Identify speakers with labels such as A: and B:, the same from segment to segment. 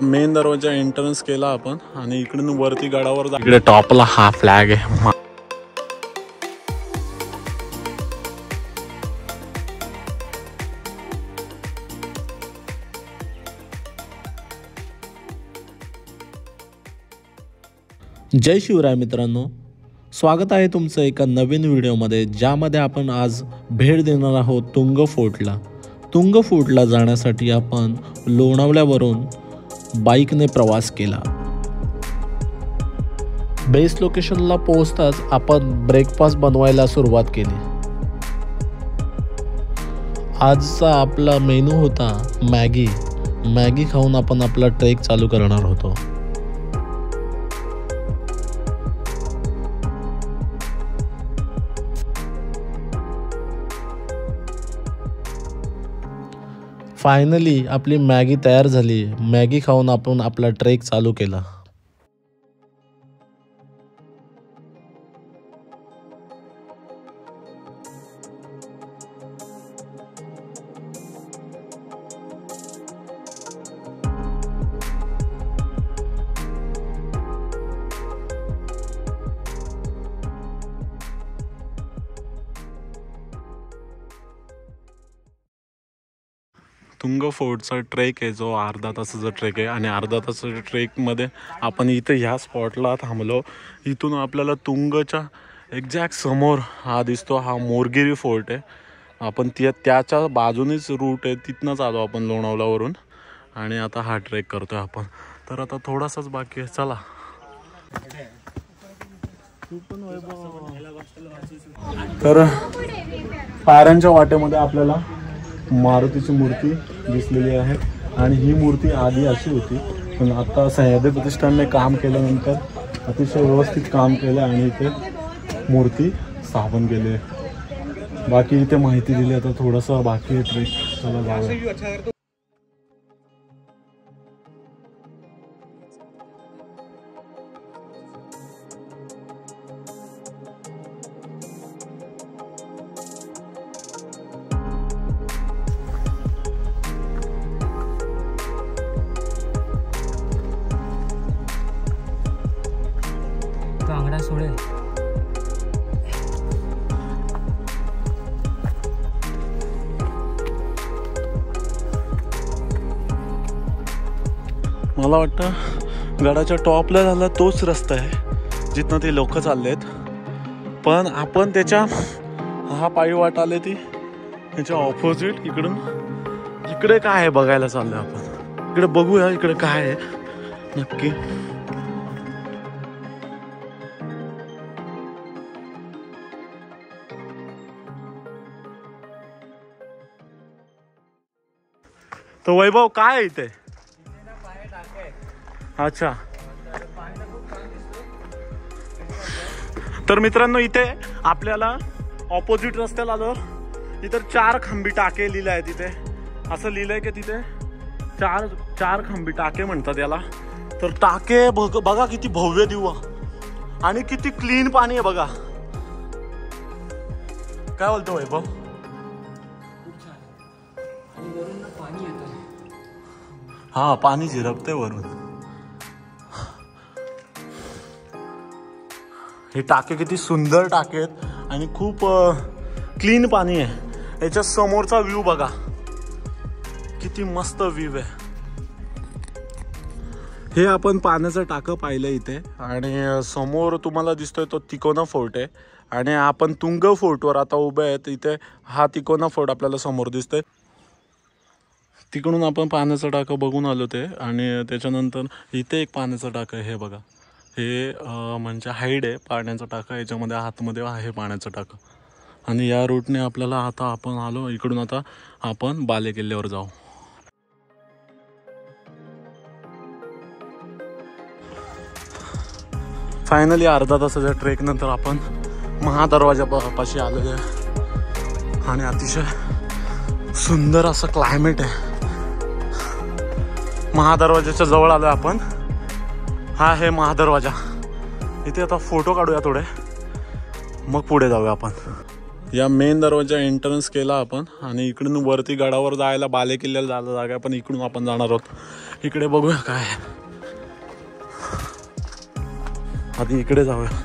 A: Main दरवाजा entrance केला आपण आणि इकडून वरती गडावर इकडे टॉपला हा फ्लॅग आहे।
B: जय शिवराय मित्रांनो, स्वागत आहे तुमचं एका नवीन व्हिडिओमध्ये, ज्यामध्ये आपण आज भेट देणार आहोत तुंग फोर्टला। तुंग फोर्टला जाण्यासाठी आपण लोणावळ्यावरून बाईकने प्रवास केला। बेस लोकेशनला पोहोचताच आपण ब्रेकफास्ट बनवायला सुरुवात केली। आजचा आपला मेनू होता मॅगी खाऊन आपण आपला ट्रेक चालू करणार होतो। फायनली आपली मॅगी तयार झाली। मॅगी खाऊन आपण आपला ट्रेक चालू केला।
A: तुंग फोर्टचा ट्रेक आहे जो अर्धा तासाचा ट्रेक आहे आणि अर्धा तासाच्या ट्रेकमध्ये आपण इथे ह्या स्पॉटला थांबलो। इथून आपल्याला तुंगच्या एक्झॅक्ट समोर हा दिसतो, हा मोरगिरी फोर्ट आहे। आपण त्याच्या बाजूनेच रूट आहे, तिथनंच आलो आपण लोणावळ्यावरून आणि आता हा ट्रेक करतोय आपण। तर आता थोडासाच बाकी आहे, चला। तर पायऱ्यांच्या वाटेमध्ये आपल्याला मारुतीची मूर्ती दिसलेली आहे आणि ही मूर्ती आधी अशी होती, पण आता सह्याद्री प्रतिष्ठानने काम केल्यानंतर अतिशय व्यवस्थित काम केलं आणि इथे मूर्ती स्थापन केली आहे। बाकी इथे माहिती दिली, आता थोडंसं बाकी आहे ट्रेक, चला जाऊया।
C: बांगडा सोडे
A: मला वाटतं गडाच्या टॉपला झाला तोच रस्ता आहे जिथनं ते लोक चाललेत, पण आपण त्याच्या हा पायी वाट आले ती त्याच्या ऑपोजिट इकडे काय आहे बघायला चाललोय आपण। इकडे बघूया इकडे काय आहे नक्की। तो वैभव काय आहे इथे? अच्छा, तर मित्रांनो इथे आपल्याला ऑपोजिट रस्त्याला आलो, इथे 4 खंबी टाके लिहिले आहे। तिथे असं लिहिलंय की तिथे चार खंबी टाके म्हणतात याला। तर टाके बघा किती भव्य दिवा आणि किती क्लीन पाणी आहे बघा। काय बोलतो वैभव? हा, पाणी झिरपते वरून। हे टाके किती सुंदर टाके आहेत आणि खूप क्लीन पाणी आहे। याच्या समोरचा व्ह्यू बघा किती मस्त व्ह्यू आहे। हे आपण पाण्याचं टाकं पाहिलं इथे आणि समोर तुम्हाला दिसतोय तो तिकोना फोर्ट आहे आणि आपण तुंग फोर्टवर आता उभे आहेत। इथे हा तिकोना फोर्ट आपल्याला समोर दिसतोय। तिकडून आपण पाण्याचं टाकं बघून आलो ते आणि त्याच्यानंतर इथे एक पाण्याचं टाकं आहे, हे बघा। हे म्हणजे हाईड आहे पाण्याचं टाकं, याच्यामध्ये आतमध्ये आहे पाण्याचं टाकं आणि या रूटने आपल्याला आता आपण आलो इकडून। आता आपण बालेकिल्ल्यावर जाऊ। फायनली अर्धा तासाच्या ट्रेक नंतर आपण महादरवाजापाशी आलेलो आहे आणि अतिशय सुंदर असं क्लायमेट आहे। महादरवाजाच्या जवळ आलो आपण। हा आहे महादरवाजा। इथे आता फोटो काढूया थोडे, मग पुढे जाऊया आपण। या मेन दरवाजा एंट्रन्स केला आपण आणि इकडून वरती गडावर जायला बालेकिल्ल्याला जायला जागा, पण इकडून आपण जाणार आहोत। इकडे बघूया काय आहे. आधी इकडे जाऊया.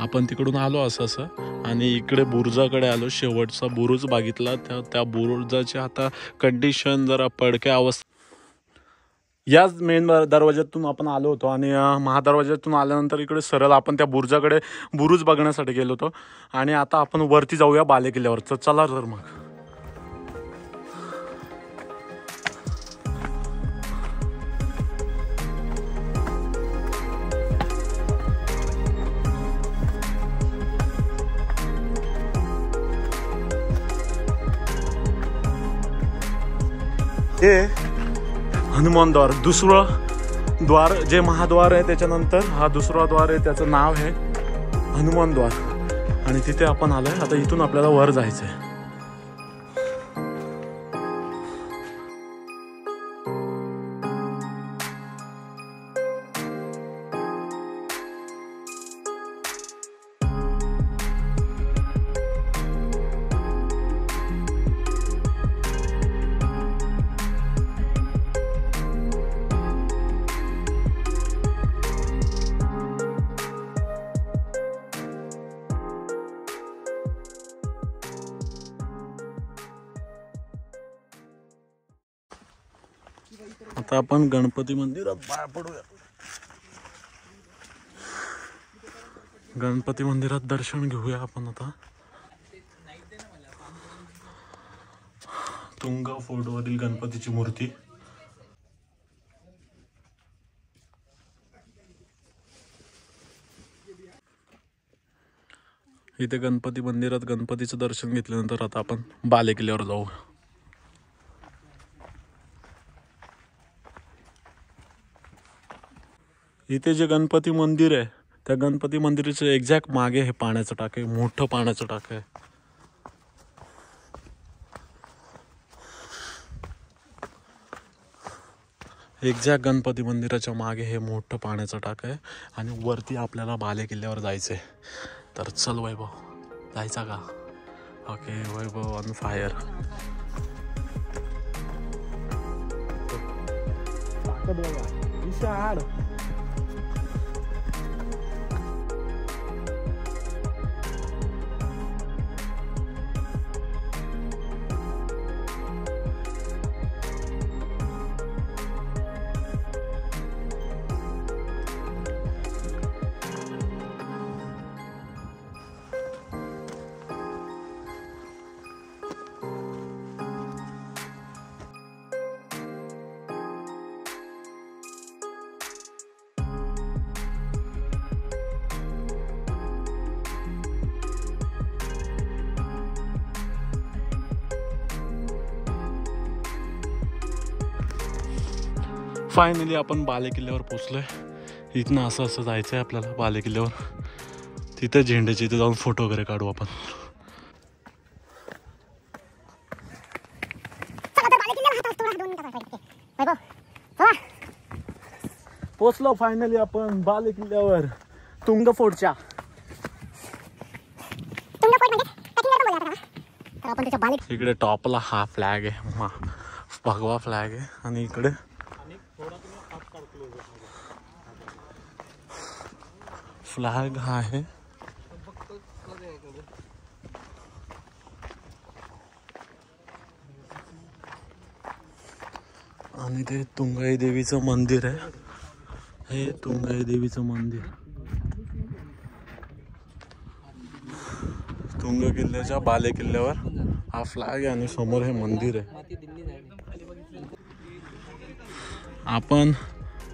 A: आपण तिकडून आलो असं आणि इकडे बुरुजाकडे आलो. शेवटचा बुरुज बघितला. त्या बुरुजाची आता कंडिशन जरा पडक्या अवस्था. याच मेन दरवाज्यातून आपण आलो होतो आणि महादरवाज्यातून आल्यानंतर इकडे सरळ आपण त्या बुरुजाकडे बुरुज बघण्यासाठी गेलो होतो. आणि आता आपण वरती जाऊया बालेकिल्ल्यावर. तर चला तर मग. हे हनुमान द्वार, दुसरं द्वार जे महाद्वार आहे त्याच्यानंतर हा दुसरा द्वार आहे, त्याचं नाव आहे हनुमान द्वार. आणि तिथे आपण आलोय. आता इथून आपल्याला वर जायचंय. आता आपण गणपती मंदिरात पाया पडूया. गणपती मंदिरात दर्शन घेऊया आपण आता. तुंग फोर्टवरील गणपतीची मूर्ती. इथे गणपती मंदिरात गणपतीचं दर्शन घेतल्यानंतर आता आपण बालेकिल्ल्यावर जाऊ. इथे जे गणपती मंदिर आहे त्या गणपती मंदिराच्या एक्झॅक्ट मागे हे पाण्याचं टाक आहे. मोठं पाण्याचं टाक आहे. एक्झॅक्ट गणपती मंदिराच्या मागे हे मोठं पाण्याचं टाक आहे. आणि वरती आपल्याला बालेकिल्ल्यावर जायचंय. तर चल वैभव, जायचा का? Okay, Vaibhav on fire. Finally आपण बालेकिल्ल्यावर पोचलोय. इथनं असं जायचं आहे आपल्याला बालेकिल्ल्यावर. तिथे झेंड्याच्या इथे जाऊन फोटो वगैरे काढू आपण. पोचलो फायनली आपण बालेकिल्ल्यावर तुंग फोर्टच्या. इकडे टॉपला हा फ्लॅग आहे, भगवा फ्लॅग आहे. आणि इकडे फ्लॅग हा आहे. आणि ते तुंगाई देवीचं मंदिर आहे. हे तुंगाई देवीचं मंदिर तुंग किल्ल्याच्या बाले किल्ल्यावर हा फ्लॅग आहे आणि समोर हे मंदिर आहे. आपण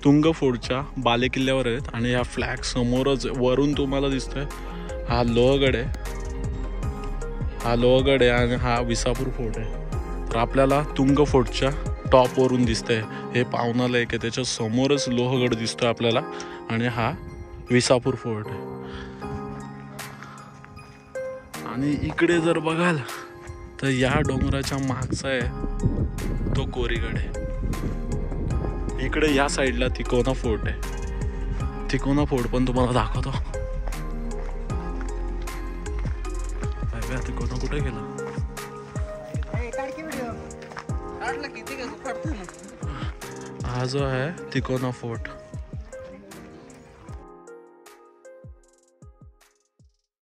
A: तुंग फोर्टच्या बाले किल्ल्यावर आहेत आणि या फ्लॅग समोरच वरून तुम्हाला दिसतोय हा लोहगड आहे. हा लोहगड आहे आणि हा विसापूर फोर्ट आहे. तर आपल्याला तुंग फोर्टच्या टॉप वरून दिसतंय हे पावनालय आहे. त्याच्या समोरच लोहगड दिसतोय आपल्याला आणि हा विसापूर फोर्ट आहे. आणि इकडे जर बघाल तर या डोंगराच्या मागचा आहे तो कोरीगड आहे. इकडे या साईडला तिकोना फोर्ट आहे. तिकोना फोर्ट पण तुम्हाला दाखवतो. तिकोना कुठे गेला? हा जो आहे तिकोना फोर्ट.